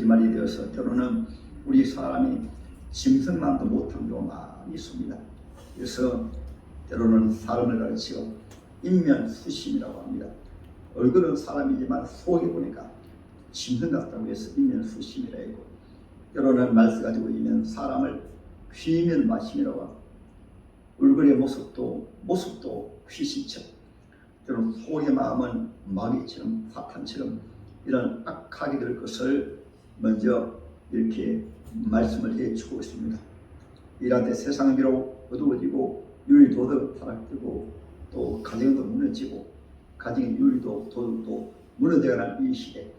거짓말이 되어서 때로는 우리 사람이 짐승만도 못한 경우가 많이 있습니다. 그래서 때로는 사람을 가르치고 인면수심이라고 합니다. 얼굴은 사람이지만 속에 보니까 짐승 같다고 해서 인면수심이라 했고, 때로는 말씀 가지고 있는 사람을 귀면마심이라고 하고, 얼굴의 모습도 귀신처럼, 때로는 속의 마음은 마귀처럼 사탄처럼 이런 악하게 될 것을 먼저 이렇게 말씀을 해주고 있습니다. 이럴 때 세상은 비록 어두워지고 윤리도덕 타락되고 또 가정도 무너지고 가정의 윤리도 도덕도 무너져가는 이 시대,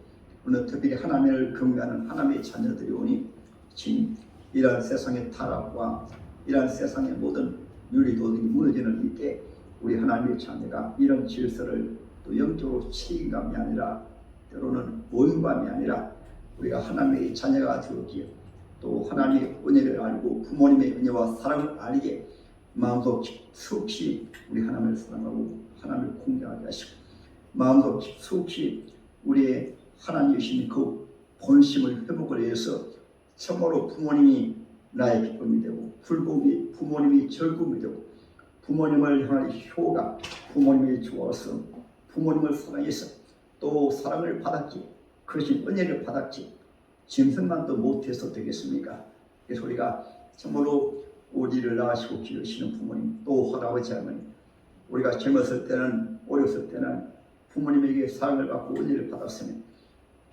오늘 특별히 하나님을 경외하는 하나님의 자녀들이 오니 지금 이러한 세상의 타락과 이러한 세상의 모든 윤리도덕이 무너지는 이때 우리 하나님의 자녀가 이런 질서를 또 영적으로 책임감이 아니라 때로는 모임감이 아니라 우리가 하나님의 자녀가 되었기에 또 하나님의 은혜를 알고 부모님의 은혜와 사랑을 알게 마음속 깊숙이 우리 하나님을 사랑하고 하나님을 공경하게 하시고 마음속 깊숙이 우리의 하나님이신 그 본심을 회복을 위해서 참으로 부모님이 나의 기쁨이 되고 불복이 부모님이 즐거움이 되고 부모님을 향한 효가 부모님이 좋아서 부모님을 사랑해서 또 사랑을 받았지 그것이 은혜를 받았지 짐승만도 못해서 되겠습니까? 그래서 우리가 참으로 우리를 낳으시고 기르시는 부모님 또 할아버지 할머니 우리가 젊었을 때는 어렸을 때는 부모님에게 사랑을 받고 은혜를 받았으면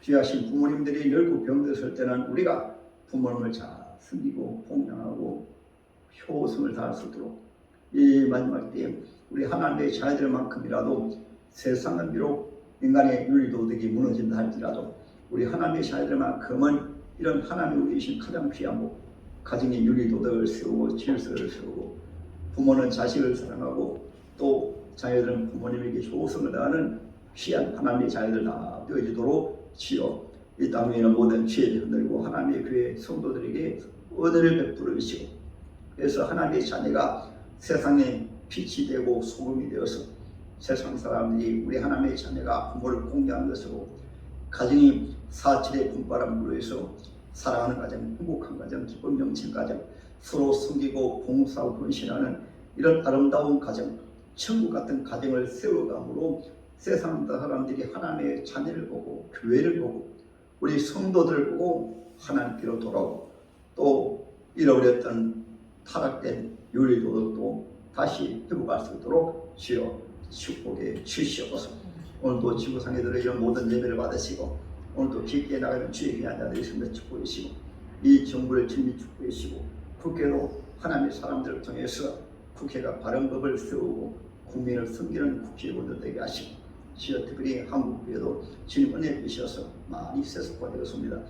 귀하신 부모님들이 늙고 병들었을 때는 우리가 부모님을 잘 섬기고 봉양하고 효성을 다할 수 있도록 이 마지막 때에 우리 하나님의 자녀들만큼이라도 세상은 비록 인간의 윤리도덕이 무너진다 할지라도 우리 하나님의 자녀들만큼은 이런 하나님이 계신 가장 귀한 복 가정의 윤리도덕을 세우고 질서를 세우고 부모는 자식을 사랑하고 또 자녀들은 부모님에게 효성을 다하는 귀한 하나님의 자녀들 다 되어지도록 지어 이 땅에 있는 모든 죄를 흔들고 하나님의 교회 성도들에게 은혜를 베풀어 주시고 그래서 하나님의 자녀가 세상에 빛이 되고 소금이 되어서 세상 사람들이 우리 하나님의 자녀가 부모를 공경하는 것으로 가정이 사칠의 분바람으로 해서 사랑하는 가정, 행복한 가정, 기쁨 넘치는 가정, 서로 섬기고 봉사하고 헌신하는 이런 아름다운 가정, 천국 같은 가정을 세워감으로 세상 사람들이 하나님의 자녀를 보고 교회를 보고 우리 성도들을 보고 하나님께로 돌아오고 또 잃어버렸던 타락된 윤리도덕도 다시 회복할 수 있도록 주여 축복해 주시옵소서. 오늘도 지구상에 들어 이런 모든 예배를 받으시고 오늘도 깊게 나가는 주의 귀한 자들이 있음을 축복해 주시고 이 정부를 진미 축복해 주시고 국회로 하나님의 사람들을 통해서 국회가 바른 법을 세우고 국민을 섬기는 국회의원들 되게 하시고 주여 특별히 한국교회도 주님 은혜 주셔서 많이 세습화 되었습니다.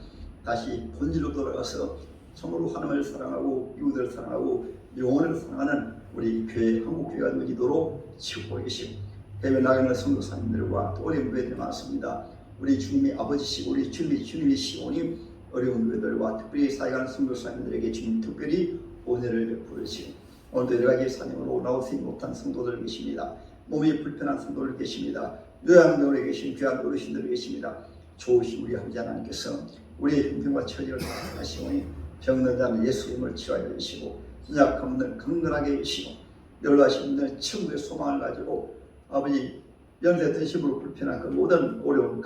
다시 본질로 돌아가서 참으로 하나님을 사랑하고 이웃을 사랑하고 영혼을 사랑하는 우리 교회 한국교회가 되도록 축복해 주시고 해외 나가는 성도사님들과 또 어려운 교회들이 많습니다. 우리 주님의 아버지시고 우리 주님이 시오니 어려운 교회들과 특별히 사역하는 성도사님들에게 주님 특별히 은혜를 베풀어 주시고 오늘도 여러 가지 사명으로 나오지 못한 성도들 계십니다. 몸이 불편한 성도들 계십니다. 요양병원에 계신 귀한 어르신들 계십니다. 좋으신 우리 아버지 하나님께서 우리의 형편과 처지를 하시오니 병든 자는 예수 이름을 치유하여 주시고 약한 분들 강건하게 해주시고 연로하신 분들은 천국의 소망을 가지고 아버지 연세 드심으로 불편한 그 모든 어려운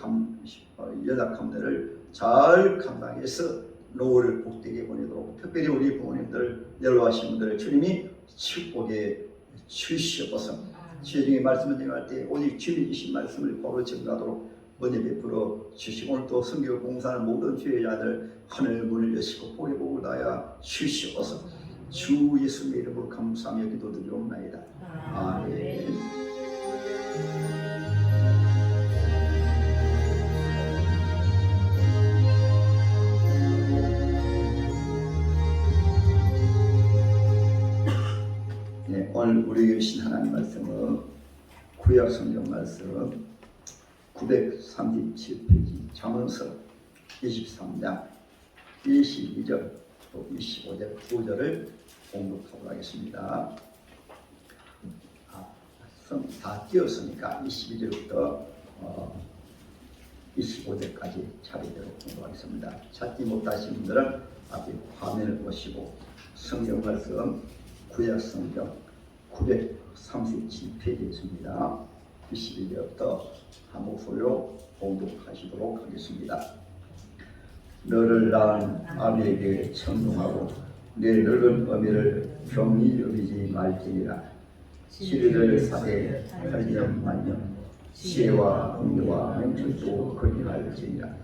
연약한 분들을 잘 감당해서 노후를 복되게 보내도록 특별히 우리 부모님들 연로하신 분들을 주님이 축복해 주시옵소서. 주님의 말씀을 전할 때 오직 주님이 주신 말씀을 바로 증가하도록 은혜 베풀어 주시고 오늘 또 선교 봉사하는 모든 주의자들 하늘 문을 여시고 복의 복을 다하여 주시옵소서. 주 예수의 이름으로 감사하며 기도드리옵나이다. 아멘. 오늘 우리에게 주신 하나님 말씀은 구약 성경 말씀 937페이지 잠언서 23장 22절 또 25절 2절을 공독하도록 하겠습니다. 다 띄었으니까 22절부터 25절까지 차례대로 공부하겠습니다. 찾지 못하신 분들은 앞에 화면을 보시고 성경 말씀 구약 성경 937페이지에 있습니다. 21절부터 한 목소리로 봉독하시도록 하겠습니다. 너를 낳은 아비에게 청동하고 내 늙은 어미를 병이 여기지 말지니라. 시리를 사대 8년 만년 시혜와 공유와 명철도 거듭할지니라.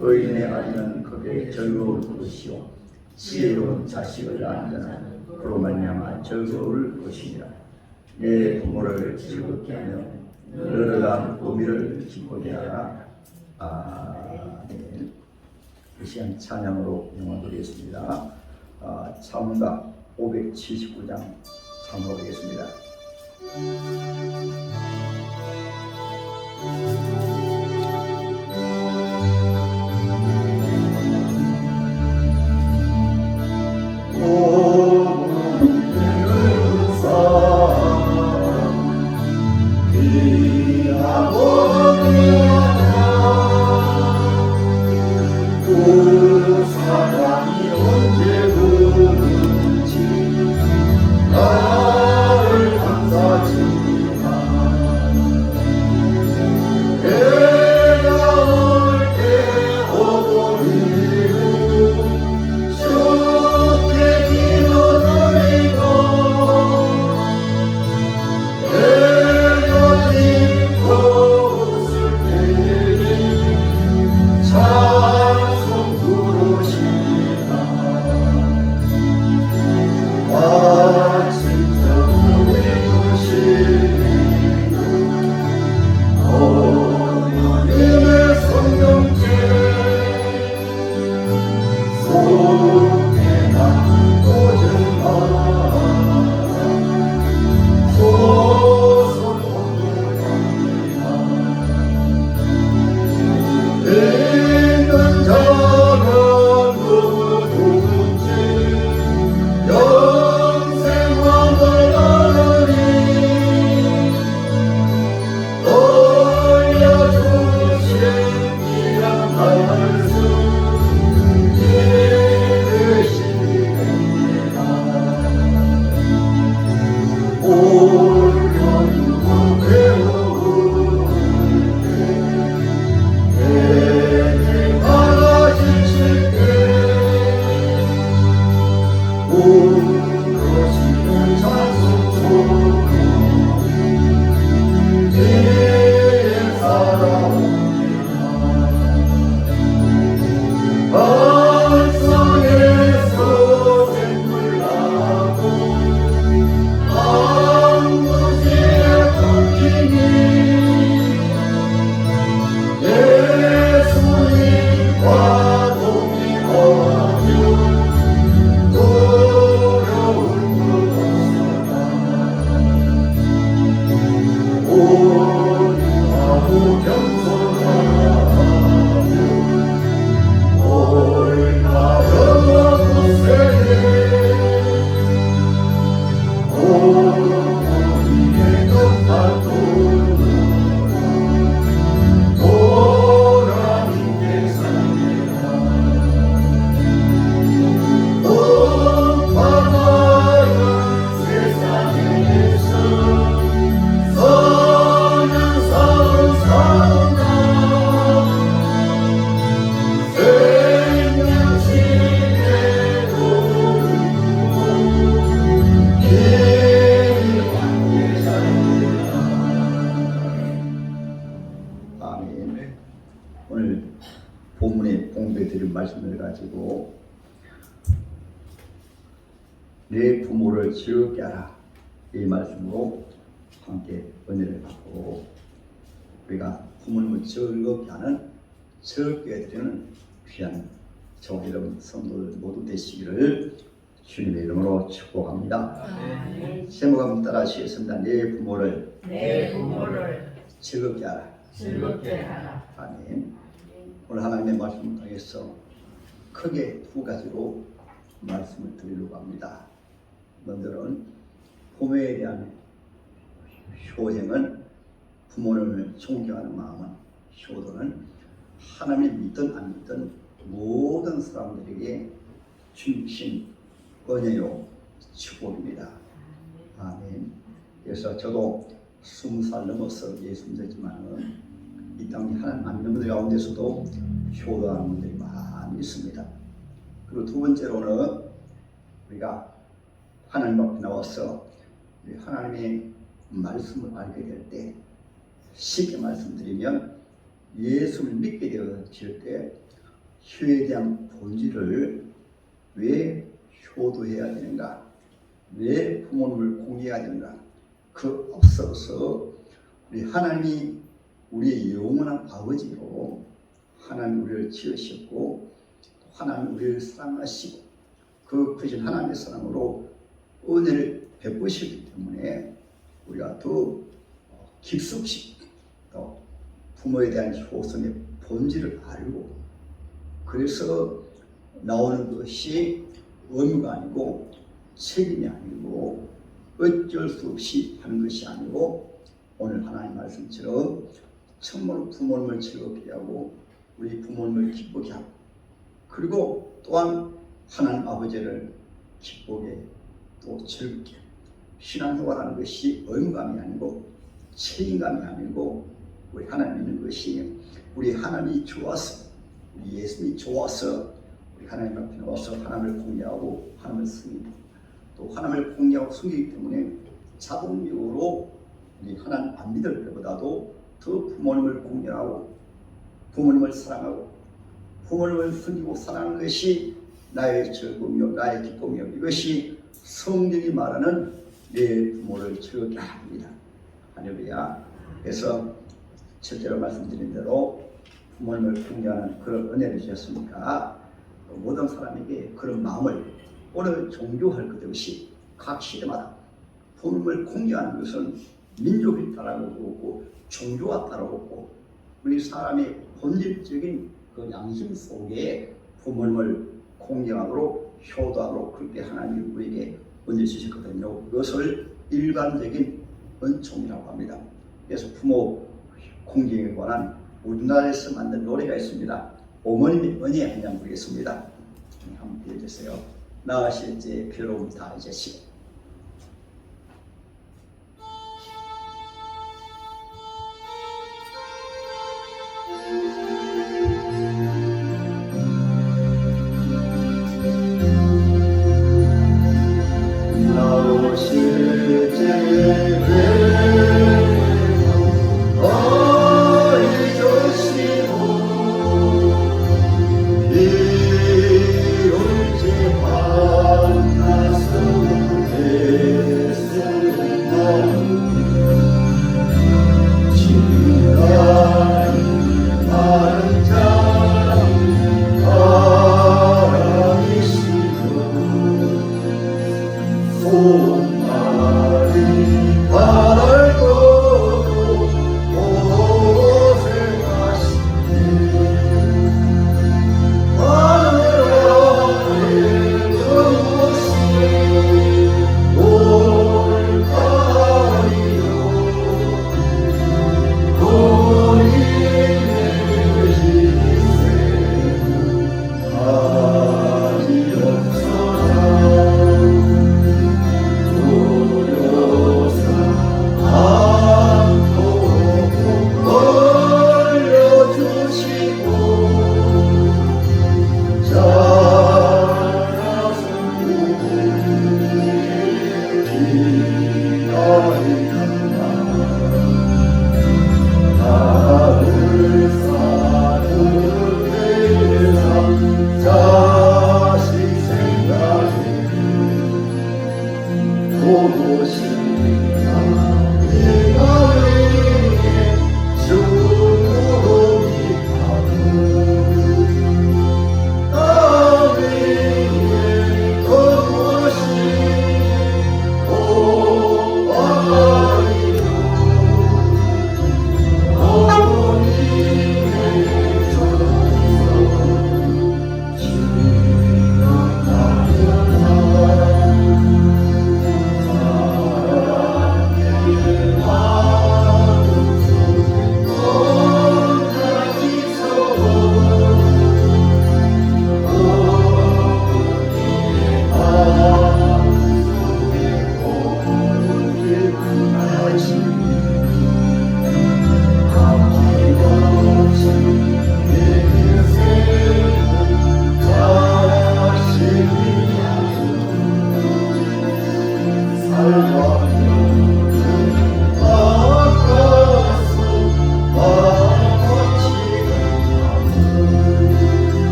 의인의 아비는 그게 즐거울 것이요 지혜로운 자식을 낳은 자는 그로 말미암아 즐거울 것이니라. 내 부모를 즐겁게 하며 너를 낳은 어미를 기쁘게 하라. 아멘. 이 시간 찬양으로 영화드리겠습니다. 찬송가 579장 찬송하겠습니다. 오늘 본문에 공부해드린 말씀을 가지고 내 부모를 즐겁게 하라, 이 말씀으로 함께 은혜를 받고 우리가 부모님을 즐겁게 하는, 즐겁게 해드리는 귀한 저와 여러분 성도들 모두 되시기를 주님의 이름으로 축복합니다. 제목 한번 따라 하시겠습니다. 내 부모를 즐겁게 하라. 아멘. 오늘 하나님의 말씀을 통해서 크게 두 가지로 말씀을 드리려고 합니다. 먼저는 부모에 대한 효행은, 부모를 존경하는 마음은, 효도는 하나님을 믿든 안 믿든 모든 사람들에게 주신 은혜요 축복입니다. 아멘. 그래서 저도 20살 넘어서 예수 믿었지만은 이 땅에 하나님 안 믿는 분들 가운데서도 효도하는 분들이 많이 있습니다. 그리고 두 번째로는 우리가 하나님 앞에 나와서 하나님의 말씀을 알게 될 때, 쉽게 말씀드리면 예수를 믿게 되어질 때 효에 대한 본질을 왜 효도해야 되는가, 왜 부모님을 공개해야 되는가, 그 앞서서 우리 하나님이 우리의 영원한 아버지로 하나님 우리를 지으셨고 하나님 우리를 사랑하시고 그 크신 하나님의 사랑으로 은혜를 베푸시기 때문에 우리가 더 깊숙이 또 부모에 대한 효성의 본질을 알고, 그래서 나오는 것이 의무가 아니고 책임이 아니고 어쩔 수 없이 하는 것이 아니고, 오늘 하나님 말씀처럼 정말 부모님을 즐겁게 하고 우리 부모님을 기쁘게 하고, 그리고 또한 하나님 아버지를 기쁘게 또 즐겁게, 신앙생활하는 것이 의무감이 아니고 책임감이 아니고 우리 하나님 믿는 것이 우리 하나님이 좋아서, 우리 예수님이 좋아서 우리 하나님 앞에 나와서 하나님을 공개하고 하나님을 섬기고, 또 하나님을 공개하고 섬기기 때문에 자동적으로 우리 하나님 안 믿을 때보다도 더 부모님을 공개하고 부모님을 사랑하고 부모님을 섬기고 사랑하는 것이 나의 즐거움이요 나의 기쁨이요, 이것이 성경이 말하는 내 부모를 즐겁게 합니다. 할렐루야. 그래서 첫째로 말씀드린 대로 부모님을 공개하는 그런 은혜를 주셨으니까 모든 사람에게 그런 마음을 어느 종교할 것 없이 각 시대마다 부모님을 공개하는 것은 민족이 따라오고 없고 종교가 따라오고 없고 우리 사람의 본질적인 그 양심 속에 부모님을 공경하도록 효도하도록 그렇게 하나님이 우리에게 은혜 주셨거든요. 그것을 일반적인 은총이라고 합니다. 그래서 부모 공경에 관한 우리나라에서 만든 노래가 있습니다. 어머님의 은혜 한 장 부르겠습니다. 한번 들려주세요. 나으실지 괴로움 다 잊으시고. 이룰지 만나서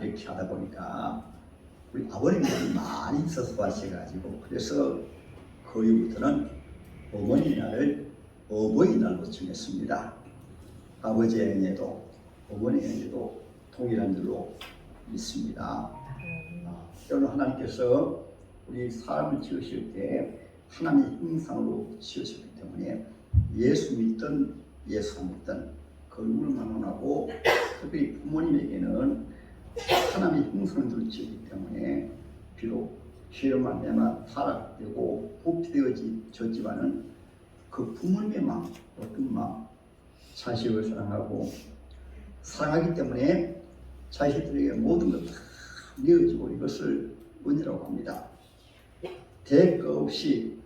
이렇게 하다 보니까 우리 아버님들이 많이 있어서 하셔가지고 그래서 그 이후부터는 어머니날을 어버이날로 정했습니다. 아버지의 은혜도 어머니의 은혜도 동일한 줄로 믿습니다. 때로는 하나님께서 우리 사람을 지으실 때 하나님의 형상으로 지으셨기 때문에 예수 믿든 예수 안 믿든 그 누구를 만원하고 특히 부모님에게는 하나님의 형상을 지었기 때문에 비록 죄로 말미암아 타락되고 부패되어졌지만은 그 부모님의 마음, 어떤 마음, 자식을 사랑하기 때문에 자식들에게 모든 것 다 내어주고 이것을 은혜라고 합니다. 대가 없이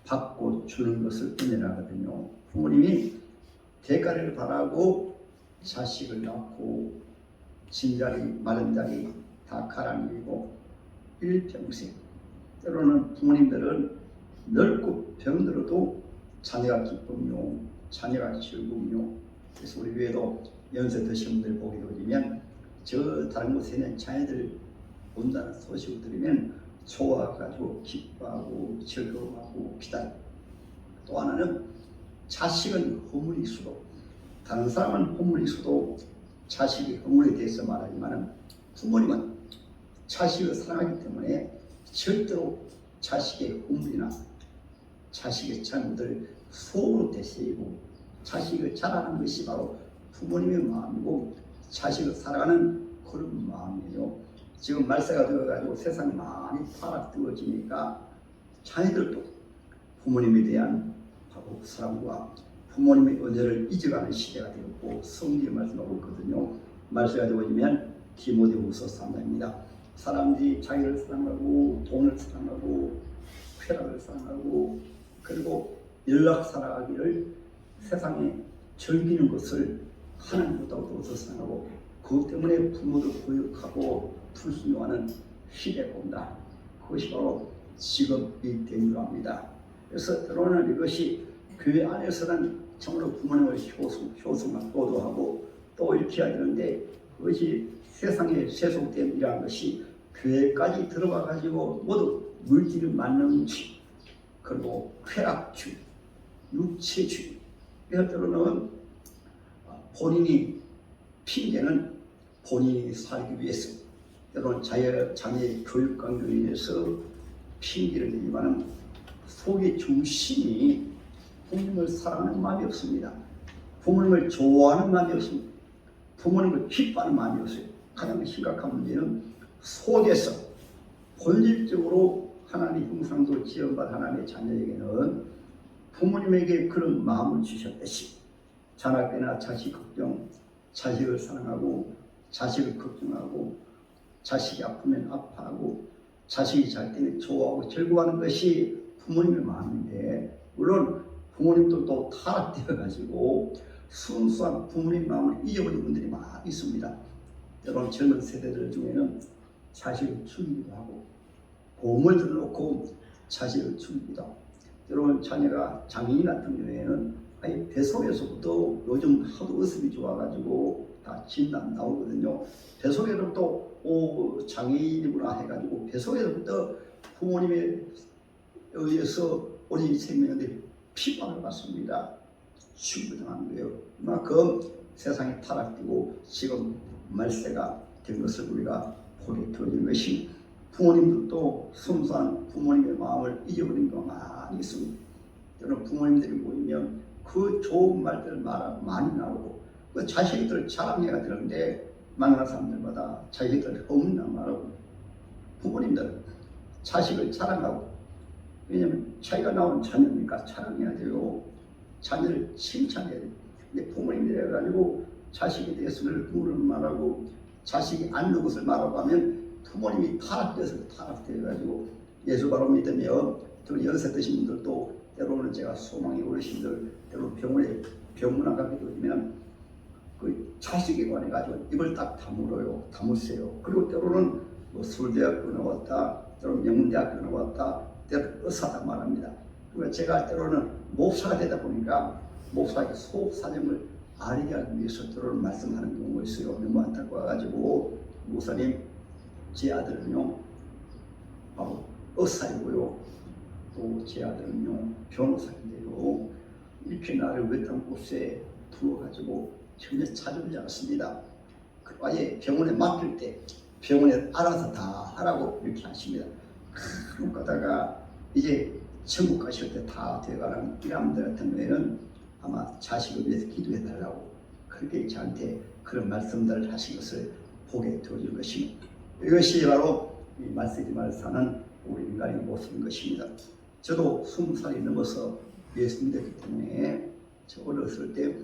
받고 주는 것을 은혜라거든요. 부모님이 대가를 바라고 자식을 낳고 진자리 마른자리 다 갈아내리고 일평생 때로는 부모님들은 넓고 병들어도 자녀가 기쁨이요 자녀가 즐거움이요. 그래서 우리 교회도 연세 드신 분들 보게 되면 저 다른 곳에 있는 자녀들 온다는 소식을 들으면 좋아가지고 기뻐하고 즐거워하고 기다리고, 또 하나는 자식은 허물이 있어도 다른 사람은 허물이 있어도 자식이 허물에 대해서 말하지만 부모님은 자식을 사랑하기 때문에 절대로 자식의 허물이나 자식의 잘못을 속으로 되새기고 자식을 자라는 것이 바로 부모님의 마음이고 자식을 사랑하는 그런 마음이에요. 지금 말세가 되어가지고 세상이 많이 타락되어지니까 자녀들도 부모님에 대한 바로 사랑과 부모님의 은혜를 잊어가는 시대가 되었고 성경이 말씀하고 있거든요. 말세가 되어지면 디모데후서 3장입니다. 사람들이 자기를 사랑하고 돈을 사랑하고 쾌락을 사랑하고 그리고 연락 사랑하기를 세상에 즐기는 것을 하나님보다도 더 사랑하고 그것 때문에 부모도 고역하고 불순종하는 시대가 온다. 그것이 바로 지금이 된 줄 압니다. 그래서 때로는 이것이 교회 안에서는 정말로 부모님을 효성하고 하고 또 이렇게 해야 되는데 그것이 세상에 세속됨이라는 것이 교회까지 들어가 가지고 모두 물질을 만능주의 그리고 쾌락주의 육체주의 이럴 때로는 본인이 핑계는 본인이 살기 위해서 때로는 자녀의 교육관계에 의해서 핑계를 대지만 속의 중심이 부모님을 사랑하는 마음이 없습니다. 부모님을 좋아하는 마음이 없습니다. 부모님을 기뻐하는 마음이 없어요. 가장 심각한 문제는 속에서 본질적으로 하나님의 형상도 지음받은 하나님의 자녀에게는 부모님에게 그런 마음을 주셨듯이 자나깨나 자식 걱정, 자식을 사랑하고 자식을 걱정하고 자식이 아프면 아파하고 자식이 잘 때는 좋아하고 즐거워하는 것이 부모님의 마음인데 물론 부모님들도 타락되어 가지고 순수한 부모님 마음을 잊어버린 분들이 많이 있습니다. 때로는 젊은 세대들 중에는 자식을 죽이기도 하고 보험을 들어놓고 자식을 죽이기도 하고 때로는 자녀가 장애인 같은 경우에는 아예 뱃속에서부터 요즘 하도 의습이 좋아가지고 다 진단 나오거든요. 뱃속에서부터 장애인이구나 해가지고 뱃속에서부터 부모님에 의해서 어린이 생명인데 피방을 받습니다. 충분한 거예요. 그만큼 세상이 타락되고 지금 말세가 된 것을 우리가 보게 되는 것이 부모님들도 순수한 부모님의 마음을 잊어버린 경우가 많이 있습니다. 여러분 부모님들이 모이면 그 좋은 말들 많이 나오고 그 자식들 자랑해야 되는데 만나는 사람들마다 자식들 없나 말하고 부모님들 자식을 자랑하고 왜냐하면 자기가 나온 자녀니까 자랑해야 돼요. 자녀를 칭찬해야 돼요. 근데 부모님들이 해가지고 자식에 대해서는 부모를 말하고 자식이 안 좋은 것을 말하고 하면 부모님이 타락되어가지고 예수 바로 믿으며 또 연세 드신 분들도 때로는 제가 소망의 어르신들 때로 병원에 병문안 가게 되면 그 자식에 관해 가지고 입을 딱 다물어요. 그리고 때로는 뭐 서울대학교 나왔다, 때로는 명문대학교 나왔다, 때로는 의사다 말합니다. 그러니까 제가 때로는 목사가 되다 보니까 목사에게 속 사정을 알게 하기 위해서 때로는 말씀하는 경우가 있어요. 너무 안타까워가지고 목사님, 제 아들은요 바로 의사이고요, 또 제 아들은요 변호사인데요, 이렇게 나를 외딴 곳에 두어가지고 전혀 찾아오지 않습니다. 아예 병원에 맡길 때 병원에 알아서 다 하라고 이렇게 하십니다. 그러다가 이제 천국 가실 때 다 돼가는 이람들 같은 경우에는 아마 자식을 위해서 기도해 달라고 그렇게 저한테 그런 말씀들을 하신 것을 보게 되어진 것입니다. 이것이 바로 이 말세지말 사는 우리 인간의 모습인 것입니다. 저도 20살이 넘어서 예수 믿었기 때문에 저 어렸을 때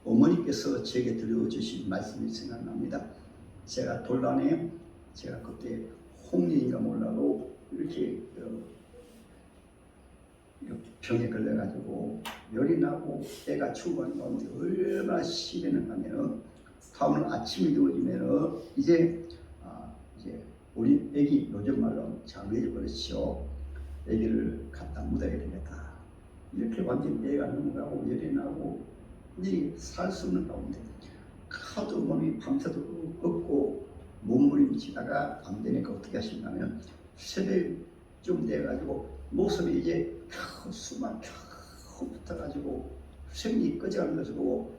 어머니께서 제게 들려주신 말씀이 생각납니다. 제가 돌란에 제가 그때 홍리인가 몰라도 이렇게 병에 걸려가지고 열이 나고 애가 죽어가는 가운데 얼마나 시련을 하면은 다음날 아침이 되어지면은 이제 우리 애기 요즘 말로 장례를 버렸죠. 애기를 갖다 묻어야 되겠다. 이렇게 완전 애가 넘어가고 열이 나고 이 살 수 없는 가운데 하도 몸이 밤새도록 걷고 몸부림치다가 안 되니까 어떻게 하시냐면 새벽쯤 돼가지고 모습이 이제 수만 겨우 붙어가지고 생이 꺼져가는 것을 보고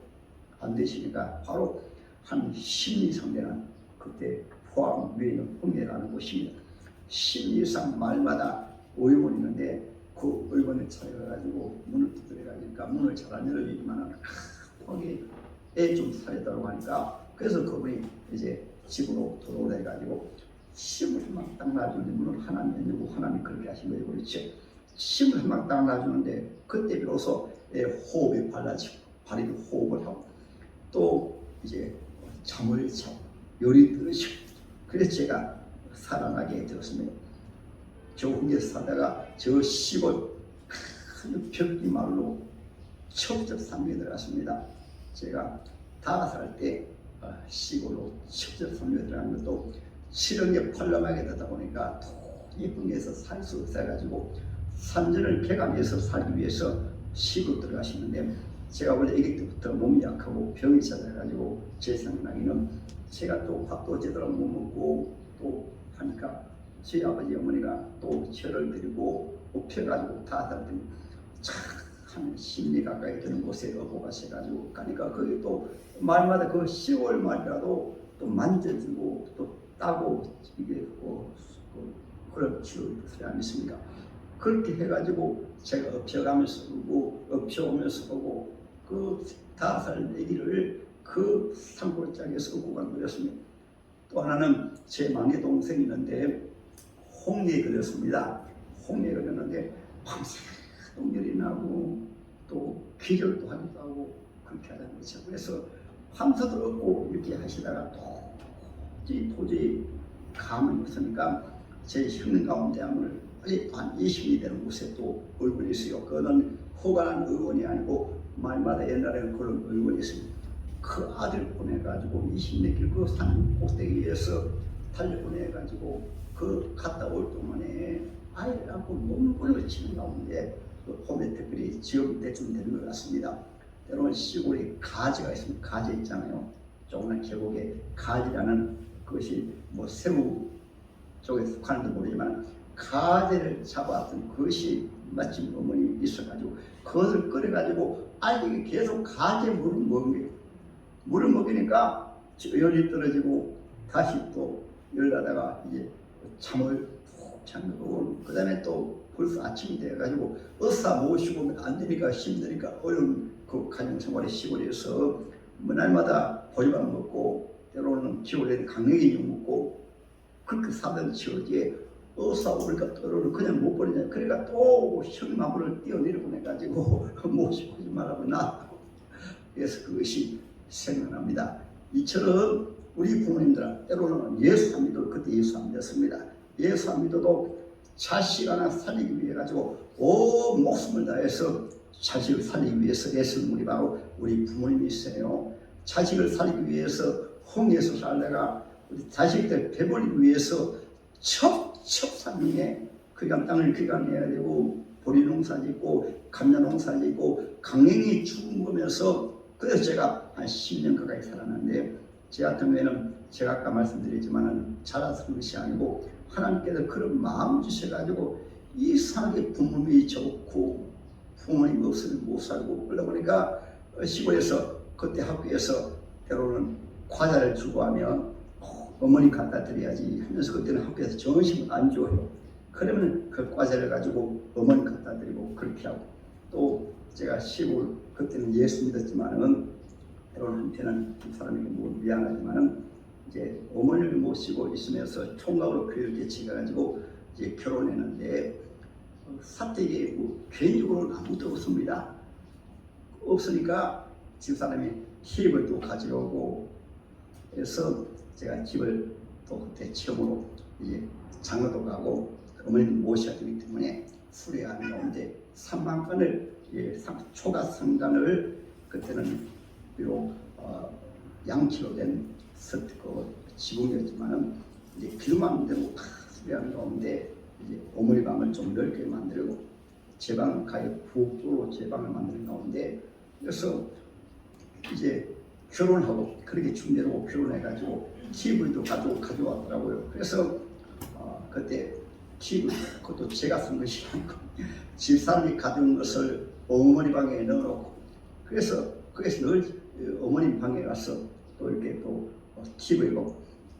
안 되시니까 바로 한 10리 이상 되는 그때 포항 위에 있는 홍례라는 곳입니다. 10리 이상 마을마다 의원이 있는데 그 의원을 찾아가지고 문을 두드려가니까 문을 잘 안 열어주지만 거기 애 좀 살려달라고 하니까 그래서 그분이 이제 집으로 돌아오라 해가지고 침을 막 딱 놔주는데 물론 하나님 열고 하나님 그렇게 하신 거예요. 그렇죠? 침을 막 딱 놔주는데 그때 비로소 호흡이 발라지고 발이 호흡을 하고 또 이제 잠을 자고 열이 들으시고 그래서 제가 살아나게 되었습니다. 저 홍제에서 살다가 저 시골 큰 벽기 마을로 첩첩산중에 들어갔습니다. 제가 5살 때 시골로 첩첩산중에 들어간 것도 실형에 팔람하게 되다 보니까 이쁜 데서 살 수 없어가지고 산전을 개가면서 살기 위해서 시골 들어가시는데 제가 원래 아기 때부터 몸이 약하고 병이 찾아가지고 제 생각에는 제가 또 밥도 제대로 못 먹고 또 하니까 저희 아버지 어머니가 또 절을 드리고 업혀가지고 다 하더니 한 10리 가까이 되는 곳에 업고 가셔가지고 가니까 거기 또 말마다 그 10월 말이라도 또 만져주고 또 따고 이게 그런 치료를 소리 아니십니까? 그렇게 해가지고 제가 업혀가면서 보고 업혀오면서 보고 그 5살 아기를 그 산골짜기에서 업고 간 거였습니다. 또 하나는 제 막내 동생이 있는데 홍리에 걸렸습니다. 홍리에 걸렸는데 밤새 열이 나고 또 기절도 하기도 하고 그렇게 하자는 거죠. 그래서 밤새도 없고 이렇게 하시다가 도저히 가만히 없으니까 제 흉내 가운데 한 20이 되는 곳에 또 의원이 있어요. 그거는 호간한 의원이 아니고 말마다 옛날에는 그런 의원이 있습니다. 그 아들 보내가지고 20몇 길 그 산 꼭대기에서 달려보내가지고 그 갔다 올 동안에 아이를 안고 몸부림을 치는 가운데 그 봄에 특별히 지역이 대충 되는 것 같습니다. 때로는 시골에 가지가 있습니다. 가지 있잖아요. 조그만 계곡에 가지라는 것이 뭐 새우 쪽에 속하는지 모르지만 가지를 잡았던 그것이 마침 어머니 있어가지고 그것을 끓여가지고 아이에게 계속 가지에 물을 먹여요. 물을 먹이니까 열이 떨어지고 다시 또 열나다가 이제 잠을 푹 잠그고 그 다음에 또 벌써 아침이 돼가지고 어싸 모시고 안 되니까 힘드니까 어려운 그 가정생활의 시골에서 날마다 보리밥 먹고 때로는 겨울에 강냉이죽 먹고 그렇게 사던 지어지에 어싸 오니까 떠오르는 그냥 못 버리냐. 그러니까 또 형마물을 뛰어내려보내가지고 모시고 오지 말라고 놔두고 그래서 그것이 생각납니다. 이처럼 우리 부모님들은 때로는 예수 안 믿어도 그때 예수 안 믿었습니다. 예수 안 믿어도 자식 하나 살리기 위해 가지고 온 목숨을 다해서 자식을 살리기 위해서 애쓰는 분이 바로 우리 부모님이 있어요. 자식을 살리기 위해서 홍해에서 살다가 우리 자식들 배버리기 위해서 첩첩산중에 그간 땅을 그간해야 되고 보리 농사 짓고 감자 농사 짓고 강냉이 죽은 거면서 그래서 제가 한 10년 가까이 살았는데 제 같은 경우에는 제가 아까 말씀드렸지만은 잘해서 그런 것이 아니고 하나님께서 그런 마음 주셔가지고 이상하게 부모님이 좋고 부모님 없으면 못 살고 그러다 보니까 시골에서 그때 학교에서 때로는 과자를 주고 하면 어머니 갖다 드려야지 하면서 그때는 학교에서 점심을 안 줘요. 그러면 그 과자를 가지고 어머니 갖다 드리고 그렇게 하고 또 제가 시골 그때는 예수 믿었지만은 때로는 한편은 사람에게 뭐 미안하지만은 이제 어머니를 모시고 있으면서 총각으로 교회를 개척해가지고 이제 결혼했는데 사택에 뭐 개인적으로는 아무도 없습니다. 없으니까 집사람이 힙을 또 가져오고 그래서 제가 집을 또 그때 처음으로 이제 장로도 가고 어머니를 모셔야 되기 때문에 수리하는 가운데 3만간을 초가 3간을 그때는 비록 양키로 된 지붕이었지만은 이제 길만 대고 수리하는 가운데 이제 어머니 방을 좀 넓게 만들고 제 방은 가에 북쪽으로 제 방을 만드는 가운데 그래서 이제 결혼하고 그렇게 준비하고 결혼해가지고 TV도 가져왔더라고요. 그래서 그때 TV 그것도 제가 쓴 것이 아니고 집사람이 가져온 것을 어머니 방에 넣어놓고 그래서 늘 어머니 방에 가서 또 이렇게 또 TV고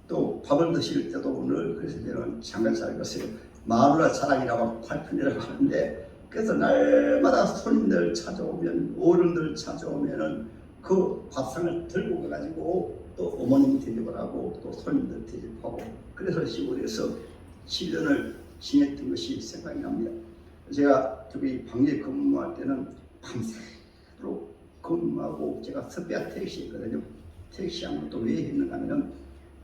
또 밥을 드실 때도 늘 그래서 저는 장가를 잘 갔어요. 마누라 자랑이라고 8편이라고 하는데 그래서 날마다 손님들 찾아오면 어른들 찾아오면은 그 밥상을 들고 가가지고 또 어머님 대접을 하고 또 손님들 대접하고 그래서 시골에서 7년을 지냈던 것이 생각이 납니다. 제가 저기 방에 근무할 때는 밤새도록 근무하고 제가 섭외 택시 했거든요. 택시 한 것도 왜 했는가 하면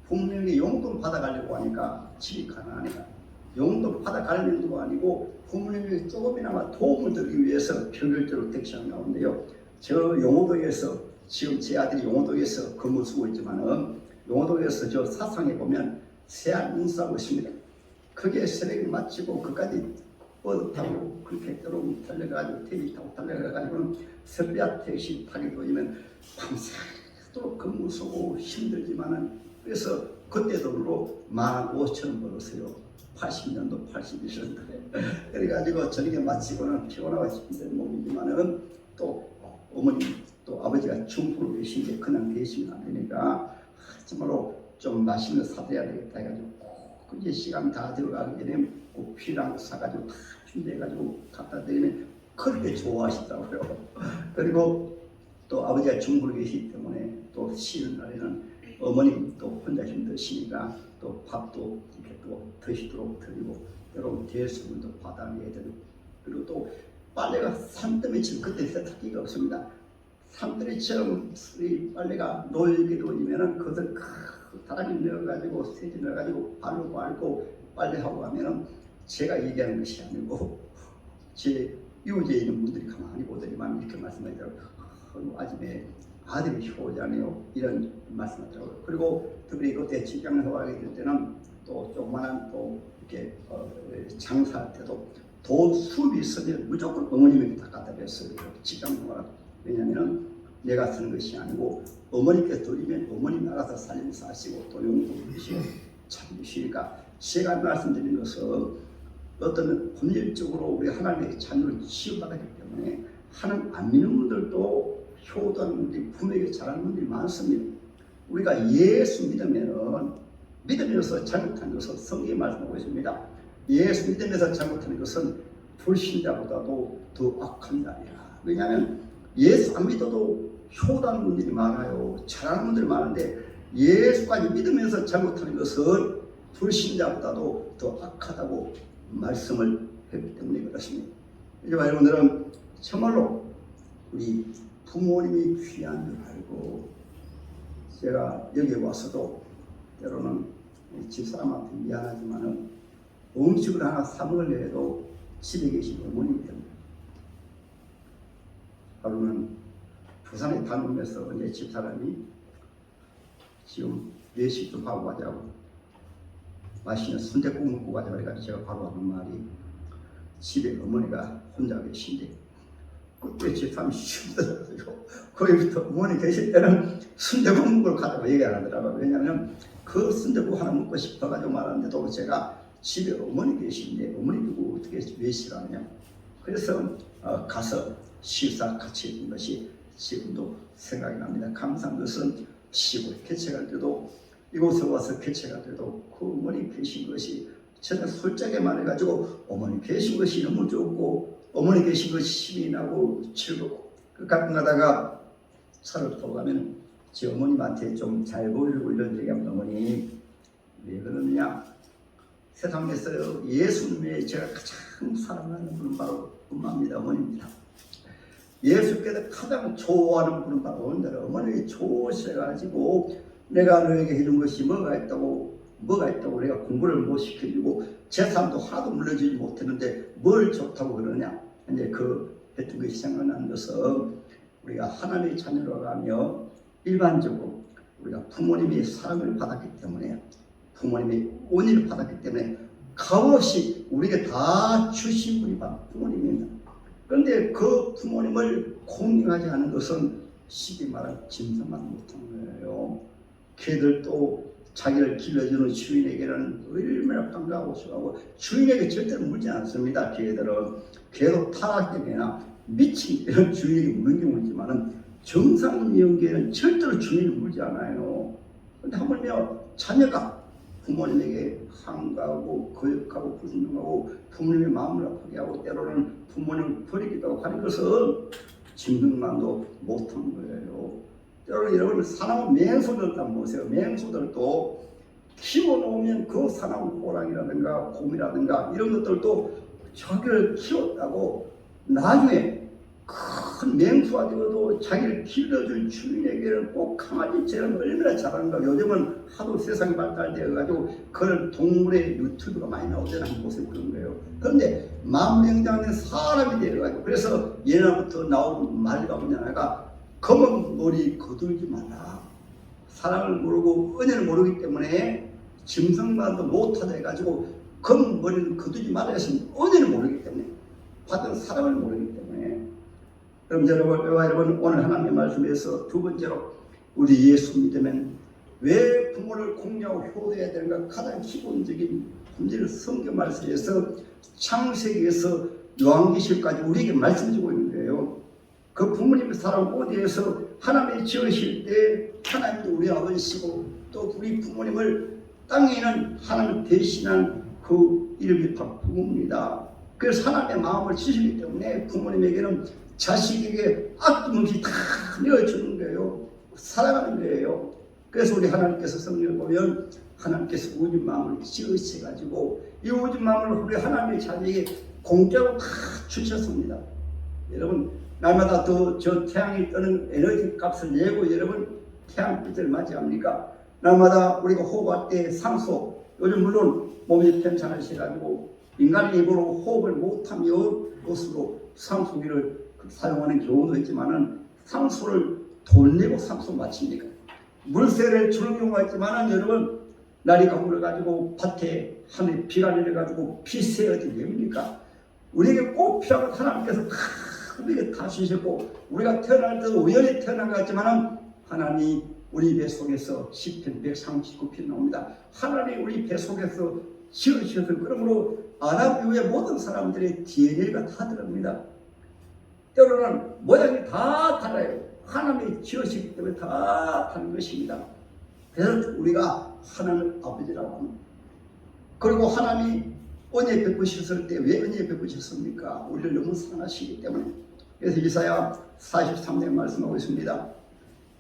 부모님이 용돈 받아가려고 하니까 집이 가난하니까 용돈 받아갈 일도 아니고 부모님이 조금이나마 도움을 드리기 위해서 평일적으로 택시가 나오는데요. 저 용호동에서 지금 제 아들이 용호동에서 근무 쓰고 있지만은 용호동에서 저 사상에 보면 세안 인사하고 있습니다. 그게 새벽에 마치고 그까지 버스 타고 그렇게 때로 달려가지고 택시 타고 달려가가지고는 섭외 택시 타게 되면 밤새도록 근무 쓰고 힘들지만은 그래서 그때 돈으로 15,000원 벌었어요. 80년도 81년도에 그래가지고 저녁에 마치고는 피곤하고 힘든 몸이지만은 또 어머니 또 아버지가 중풍으로 계신데 그냥 계시면 안 되니까 정말로 좀 맛있는 거 사드려야 되겠다 해가지고 이제 시간 다 들어가기 전에 꼭 필요한 거 사가지고 다 준비해가지고 갖다 드리면 그렇게 좋아하시더라고요. 그리고 또 아버지가 중풍으로 계시기 때문에 또 쉬는 날에는 어머니 또 혼자 힘드시니까 또 밥도 이렇게 또 드시도록 드리고 여러분 대수분도 받아내야 되고 그리고 또 빨래가 산더미처럼 그때 세탁기가 없습니다. 산더미처럼 이 빨래가 놓이게 되면은 그것을 다람이 넣어가지고 세제 넣어가지고 발로 밟고 빨래하고 하면은 제가 얘기하는 것이 아니고 제 이웃에 있는 분들이 가만히 보더니만 이렇게 말씀하더라고요. 아침에 아들이 효자네요. 이런 말씀하더라고요. 그리고 특별히 그때 직장을 하게 될 때는 또 조그만한 또 이렇게 장사할 때도 돈 수입이 있으면 무조건 어머님에게 다 갖다 줬어요. 직장 생활. 왜냐하면 내가 쓰는 것이 아니고 어머니께서 드리면 어머님 알아서 살면서 하시고 또 용돈 주시고 참주시니까 제가 말씀드린 것은 어떤 법률적으로 우리 하나님의 자녀를 취급받았기 때문에 하나님 안 믿는 분들도 효도하는 분들이 부모에게 잘하는 분들이 많습니다. 우리가 예수 믿으면서 잘못한 것은 성경에 말씀하고 있습니다. 예수 믿으면서 잘못하는 것은 불신자보다도 더 악한 자이라. 왜냐하면 예수 안 믿어도 효도하는 분들이 많아요. 잘하는 분들이 많은데 예수까지 믿으면서 잘못하는 것은 불신자보다도 더 악하다고 말씀을 했기 때문에 그렇습니다. 이제 여러분들은 정말로 우리 부모님이 귀한 줄 알고 제가 여기 와서도 때로는 집사람한테 미안하지만은 음식을 하나 사 먹으려 해도 집에 계신 어머님이 됩니다. 하루는 부산에 다니면서 어제 집사람이 지금 외식 좀 하고 가자고 맛있는 순댓국 먹고 가자고 해가지고 제가 바로 하는 말이 집에 어머니가 혼자 계신데 그때 제 참 힘들어가지고 거기부터 어머니 계실 때는 순대국을 가자고 얘기 안 하더라고요. 왜냐하면 그 순대국 하나 먹고 싶어가지고 말하는데도 제가 집에 어머니 계신데 어머니 두고 어떻게 왜 싫어하냐. 그래서 가서 식사 같이 했던 것이 지금도 생각이 납니다. 감사한 것은 시골 개척할 때도 이곳에 와서 개척할 때도 그 어머니 계신 것이 저는 솔직하게 말해가지고 어머니 계신 것이 너무 좋고 어머니 계신 것이 힘이 나고 즐겁고 가끔 가다가 차를 타고 가면 제 어머님한테 좀 잘 보이려고 이런 얘기하면 어머니 왜 그러느냐, 세상에서 예수님의 제가 가장 사랑하는 분은 바로 엄마입니다. 어머니입니다. 예수께서 가장 좋아하는 분은 바로 어머니 좋으셔가지고 내가 너에게 해준 것이 뭐가 있다고 내가 공부를 못 시켜주고 재산도 하도 물려주지 못했는데 뭘 좋다고 그러냐. 이제 그 했던 것이 생각나는 것은 우리가 하나님의 자녀로 가며 일반적으로 우리가 부모님이 사랑을 받았기 때문에 부모님이 온유를 받았기 때문에 값없이 우리에게 다 주신 분이 바로 부모님입니다. 그런데 그 부모님을 공경하지 않은 것은 쉽게 말하면 짐승만 못한 거예요. 걔들도 자기를 길러주는 주인에게는 얼마나 반가워하고 좋아하고 주인에게 절대로 물지 않습니다. 걔도 타락되거나 미친 이런 주인에게 무는 경우 있지만은 정상인계는 절대로 주인을 물지 않아요. 그런데 하물며 자녀가 부모님에게 한가하고 거역하고 불순종하고 부모님의 마음을 아프게 하고 때로는 부모님을 버리기도 하고 하는 것은 짐승만도 못한 거예요. 때로는 여러분 사나운 맹소들도 한번 보세요. 맹소들도 키워놓으면 그 사나운 호랑이라든가 곰이라든가 이런 것들도 자기를 키웠다고 나중에 큰 맹수가 되어도 자기를 길러줄 주인에게는 꼭 강아지처럼 얼마나 잘하는가. 요즘은 하도 세상이 발달되어가지고 그런 동물의 유튜브가 많이 나오잖아요. 한번 보세요. 그런 거예요. 그런데 만명장된 사람이 되어가지고 그래서 예나부터 나오는 말과 뭐냐가 검은 머리 거들지 말라. 사랑을 모르고 은혜를 모르기 때문에 짐승만도 못하다 해가지고 검은 머리는 거두지 말라 했으면 은혜를 모르기 때문에 받은 사랑을 모르기 때문에. 그럼 여러분 오늘 하나님의 말씀에서 두 번째로 우리 예수 믿으면 왜 부모를 공경하고 효도해야 되는가. 가장 기본적인 본질 성경 말씀에서 창세기에서 요한계시록까지 우리에게 말씀해주고 있는 거예요. 그 부모님의 사랑 어디에서 하나님이 지으실 때 하나님도 우리 아버지시고 또 우리 부모님을 땅에는 하나님 대신한 그 이름이 바로 부모입니다. 그래서 하나님의 마음을 지시기 때문에 부모님에게는 자식에게 아낌없이 다 내어주는 거예요. 사랑하는 거예요. 그래서 우리 하나님께서 성경을 보면 하나님께서 우주 마음을 지으셔가지고 이 우주 마음을 우리 하나님의 자녀에게 공짜로 다 주셨습니다. 여러분 날마다 저 태양이 뜨는 에너지 값을 내고 여러분 태양빛을 맞이합니까? 날마다 우리가 호흡할 때 산소, 요즘 물론 몸이 편찮으셔가지고 인간의 입으로 호흡을 못하며 것으로 산소기를 사용하는 경우도 있지만은 산소를 돈 내고 산소 마칩니까? 물세를 주는 경우가 있지만은 여러분 날이 가물어가지고 밭에 하늘에 비가 내려가지고 비세 어디 됩니까? 우리에게 꼭 필요한 하나님께서 우리에게 다 주셨고 우리가 태어날 때도 우연히 태어난 것 같지만은 하나님이 우리 배 속에서 시편 139편 나옵니다. 하나님이 우리 배 속에서 지으셔서 그러므로 아랍 이후의 모든 사람들의 DNA가 다 들어갑니다. 때로는 모양이 다 달라요. 하나님이 지으시기 때문에 다 다른 것입니다. 그래서 우리가 하나님 아버지라고 합니다. 그리고 하나님이 은혜 베푸셨을 때 왜 은혜 베푸셨습니까? 우리를 너무 사랑하시기 때문에. 그래서 이사야 43년 말씀하고 있습니다.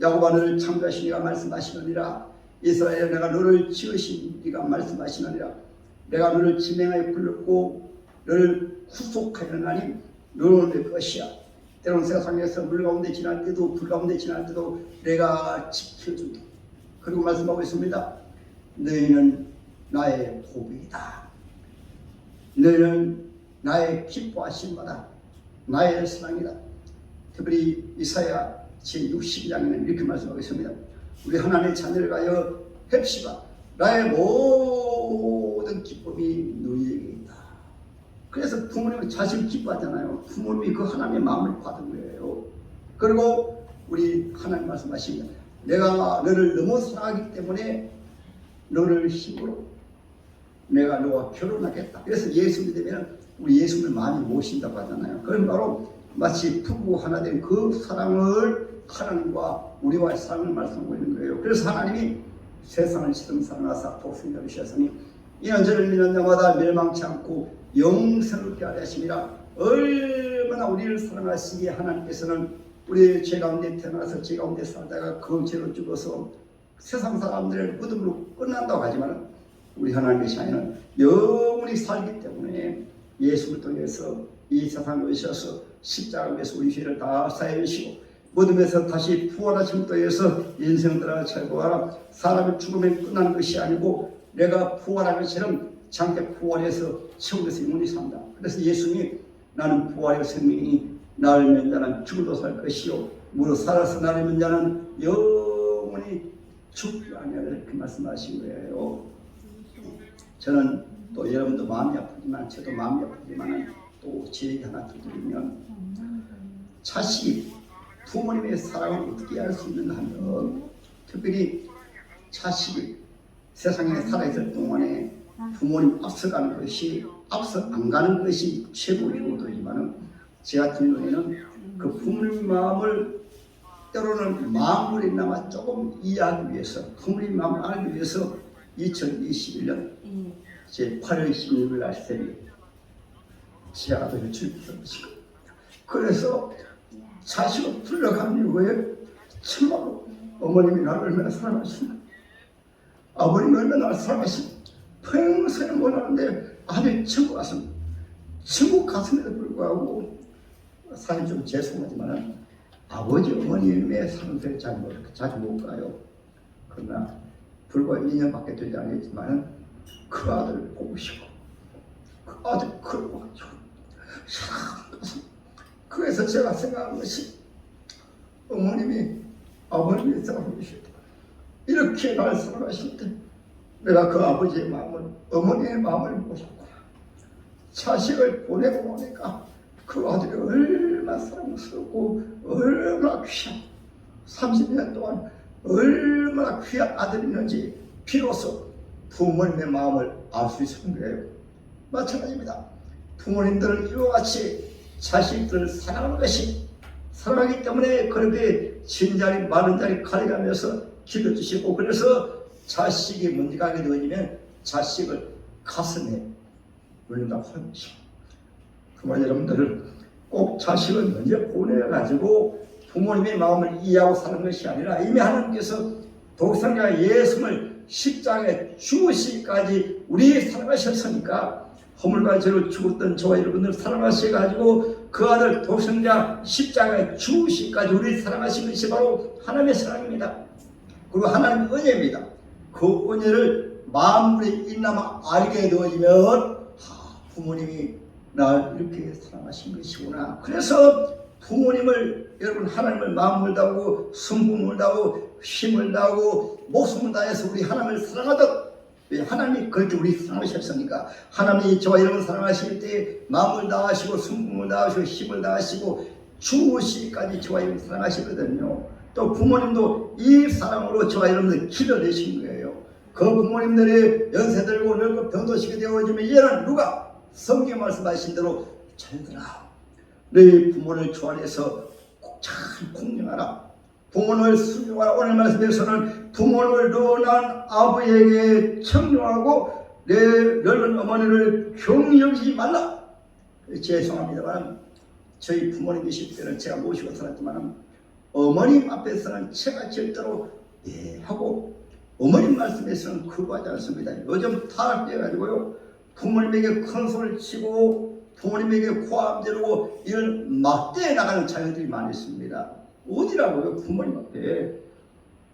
야곱아 너를 창조하신 이가 말씀하시느니라. 이스라엘아 내가 너를 지으신 이가 말씀하시느니라. 내가 너를 지명하여 불렀고 너를 구속하였나니 너는 내 것이야. 때로는 세상에서 물 가운데 지날 때도 불 가운데 지날 때도 내가 지켜준다. 그리고 말씀하고 있습니다. 너희는 나의 복이다. 너희는 나의 기뻐하신 바다. 나의 사랑이다. 특별히 이사야 제62장에는 이렇게 말씀하고 있습니다. 우리 하나님의 자녀를 가여 햅시다. 나의 모든 기쁨이 너희에게 있다. 그래서 부모님을 자식 기뻐하잖아요. 부모님이 그 하나님의 마음을 받은 거예요. 그리고 우리 하나님 말씀하십니다. 내가 너를 너무 사랑하기 때문에 너를 힘으로 내가 너와 결혼하겠다. 그래서 예수 믿으면 우리 예수를 많이 모신다고 하잖아요. 그건 바로 마치 부부 하나 된 그 사랑을 하나님과 우리와의 사랑을 말씀하고 있는 거예요. 그래서 하나님이 세상을 지금 사랑하사 복수를 주셨으니 이는 저를 믿는 자마다 멸망치 않고 영생을 얻게 하려 하심이라. 얼마나 우리를 사랑하시기에 하나님께서는 우리의 죄 가운데 태어나서 죄 가운데 살다가 그 죄로 죽어서 세상 사람들의 무덤으로 끝난다고 하지만 우리 하나님의 자녀는 영원히 살기 때문에 예수를 통해서 이 세상에 오셔서 십자가를 위해서 우리 죄를 다 사해 주시고 무덤에서 다시 부활하심을 통해서 인생들아 철거하라. 사람의 죽음에 끝나는 것이 아니고 내가 부활한 것처럼 잠깐 부활해서 천국에서 영원히 산다. 그래서 예수님이 나는 부활의 생명이니 나를 믿는 자는 죽어도 살 것이요 무릇 살아서 나를 믿는 자는 영원히 죽지 아니하리라 이렇게 말씀하신 거예요. 저는 또 여러분도 마음이 아프지만 저도 마음이 아프지만 또 제 얘기 하나 드리면 자식이 부모님의 사랑을 어떻게 할 수 있는가 하면 특별히 자식이 세상에 살아있을 동안에 부모님 앞서가는 것이 앞서 안 가는 것이 최고의 효도이지만 제 같은 경우에는 그 부모님 마음을 때로는 마음으로나마 조금 이해하기 위해서 부모님 마음을 알기 위해서 2021년 제 8월 16일 날 새벽에 제 아들이 출국했습니다. 그래서 자식을 불러간 이후에 정말로 어머님이 나를 얼마나 사랑하시나 아버님이 얼마나 나를 사랑하시나 평생을 원하는데 아들이 천국 갔습니다. 천국 갔음에도 불구하고 사실 좀 죄송하지만 아버지 어머님의 사랑을 자주 못 가요. 그러나 불과 2년밖에 되지 않았지만 그 아들을 보고 싶고 그 아들 그러고 사랑하면서 그래서 제가 생각한 것이 어머님이 아버님이 사랑하실 때 이렇게 날 사랑하실 때 내가 그 아버지의 마음을 어머니의 마음을 보셨구나. 자식을 보내고 나니까 그 아들이 얼마나 사랑스럽고 얼마나 귀한 30년 동안 얼마나 귀한 아들이었는지 비로소 부모님의 마음을 알 수 있었던 거예요. 마찬가지입니다. 부모님들은 이와 같이 자식들을 사랑하는 것이 사랑하기 때문에 그렇게 진자리 많은 자리 가려가면서 기도주시고 그래서 자식이 문제가 하게 되어지면 자식을 가슴에 물린다고 하는 것입니다. 그만 여러분들을 꼭 자식을 먼저 보내가지고 부모님의 마음을 이해하고 사는 것이 아니라 이미 하나님께서 독생자 예수를 십자가에 죽으시기까지 우리 사랑하셨으니까 허물과 죄로 죽었던 저와 여러분들 사랑하셔가지고 그 아들 독생자 십자가에 죽으시기까지 우리 사랑하신 것이 바로 하나님의 사랑입니다. 그리고 하나님의 은혜입니다. 그 은혜를 만물에 있나마 알게 되어지면 부모님이 나를 이렇게 사랑하신 것이구나. 그래서 부모님을 여러분 하나님을 마음을 다하고 성품을 다하고 힘을 다하고 목숨을 다해서 우리 하나님을 사랑하듯 왜 하나님이 그렇게 우리 사랑하셨습니까? 하나님이 저와 여러분 사랑하실 때 마음을 다하시고 성품을 다하시고 힘을 다하시고 죽으시기까지 저와 여러분 사랑하시거든요. 또 부모님도 이 사랑으로 저와 여러분들 기도내신 거예요. 그 부모님들이 연세 들고 늙고 병도시게 되어지면 이제는 누가 성경 말씀하신 대로 자녀들아 너희 부모를 좋아해서 잘 공경하라. 부모를 순종하라. 오늘 말씀에서는 부모를 떠난 아버지에게 청룡하고 내 늙은 어머니를 경여기지 말라. 죄송합니다만 저희 부모님 계실 때는 제가 모시고 살았지만 어머님 앞에서는 제가 절대로 하고 어머님 말씀에서는 거부하지 않습니다. 요즘 타락되어가지고요 부모님에게 큰 소리를 치고 부모님에게 고함 지르고 이런 막대에 나가는 자녀들이 많이 있습니다. 어디라고요? 부모님 앞에.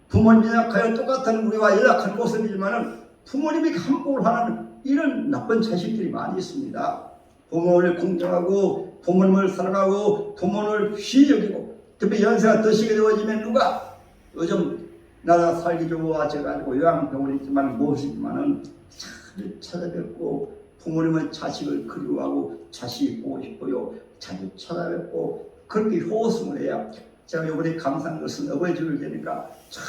부모님이 약하여 똑같은 우리와 연락한 모습이지만 부모님에게 함부로 하는 이런 나쁜 자식들이 많이 있습니다. 부모를 공경하고 부모님을 사랑하고 부모를 휘저기고 특히 연세가 드시게 되어지면 누가 요즘 나라 살기 좋아져가지고 요양병원에 있지만 무엇이지만은 잘 찾아뵙고 부모님은 자식을 그리워하고 자식이 보고 싶어요. 자주 찾아뵙고 그렇게 효성을 해야. 제가 이번에 감사한 것은 어버이주를 되니까 참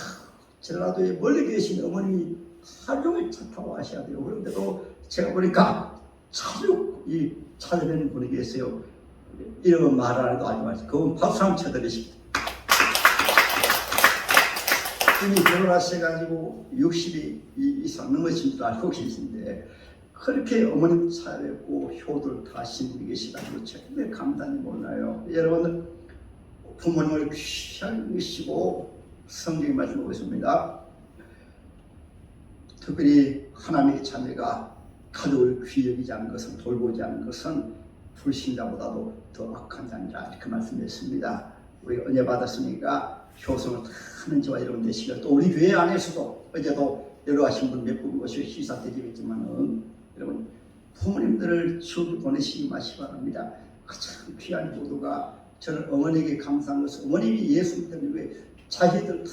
전라도에 멀리 계신 어머님이 하루 종일 차 타고 하셔야 돼요. 그런데도 제가 보니까 자주 찾아뵙는 분이 계세요. 이런 말 안 해도 알지 마세요. 그분 박수 한번 쳐드리십시오. 이미 결혼하셔가지고 60이 이상 넘으신 줄 알고 계신데 그렇게 어머님 찾아뵙고 효도를 다 하신 분이 계시다는 거 정말 감당이 몰라요. 여러분 부모님을 귀하게 여기시고 성경의 말씀 보겠습니다. 특별히 하나님의 자녀가 가족을 귀히 여기지 않는 것은, 돌보지 않는 것은 불신자보다도 더 악한 자니라, 이렇게 말씀했습니다. 우리가 은혜 받았으니까 효성을 다 하는 저와 여러분 되시길. 또 우리 교회 안에서도 어제도 여러 하신 분 몇 분 오시고 시사드리겠지만은 여러분 부모님들을 지옥에 보내시기 마시기 바랍니다. 가장 귀한 효도가, 저는 어머니에게 감사한 것은 어머님이 예수 믿는 자식들 다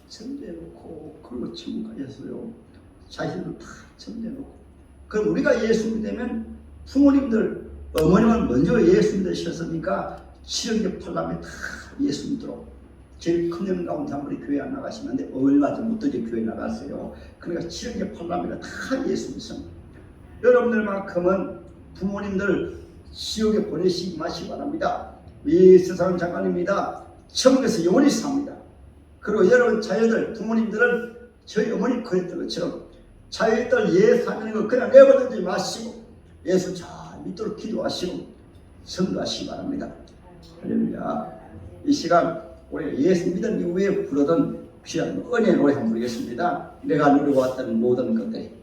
전제해놓고 그걸로 천국가셨어요. 자식들 다 전제해놓고. 그럼 우리가 예수 믿으면 부모님들, 어머님은 먼저 예수 믿으셨으니까 7형제 8남매 다 예수 믿도록. 제일 큰 형 가운데 한 분이 교회 안 나가시는데 얼마 전부터 이제 교회 나갔어요. 그러니까 7형제 8남매가 다 예수 믿습니다. 여러분들만큼은 부모님들 지옥에 보내시기 마시기 바랍니다. 이 세상은 잠깐입니다. 천국에서 영원히 삽니다. 그리고 여러분 자녀들, 부모님들은 저희 어머니 그랬던 것처럼 자녀들 예 사는 거 그냥 내버려두지 마시고 예수 잘 믿도록 기도하시고 선도하시기 바랍니다. 할렐루야. 이 시간 우리가 예수 믿은 이후에 부르던 귀한 은혜 노래 한번 부르겠습니다. 내가 누려왔던 모든 것들이.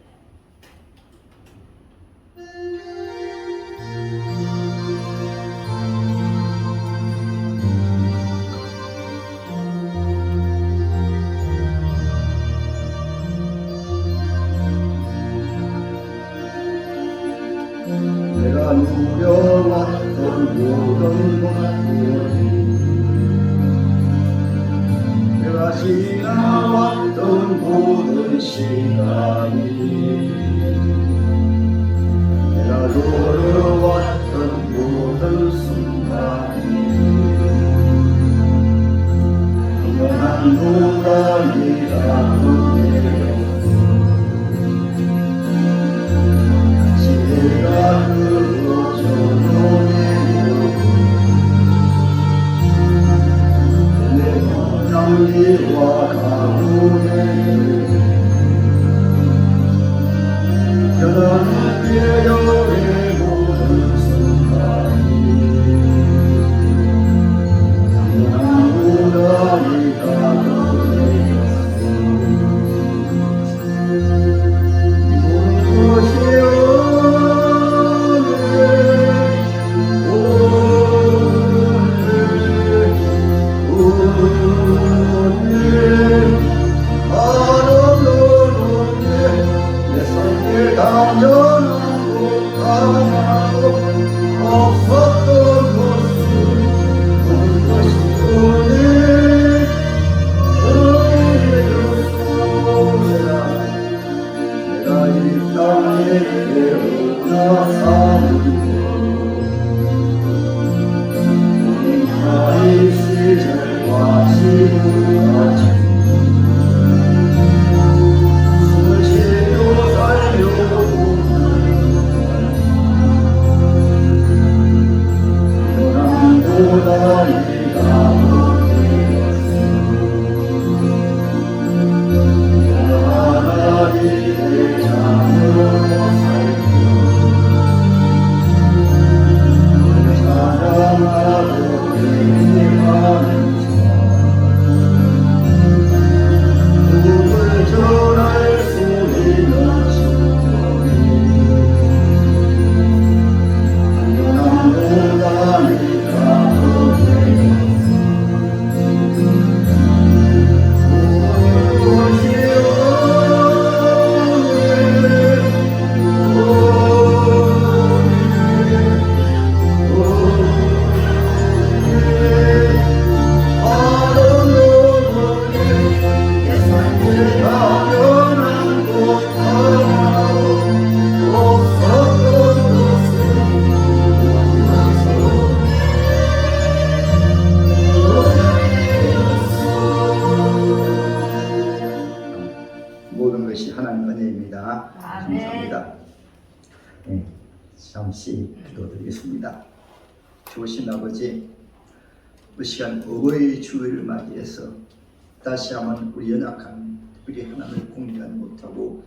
내가 누려왔던 모든 것들이, 내가 지나왔던 모든 시간이, 내가 누려왔던 모든 순간이 영원한 노가리라고 내가 그로 전용해요. 내 낭비와 가무에 변하는 계절의 모든 순간이 영원한 고난이가 되었어. 이 모든 것이여 잠시 기도드리겠습니다. 좋으신 아버지, 이 시간 어버이 주일을 맞이해서 다시 한번 우리 연약한 우리 하나님을 공개하지 못하고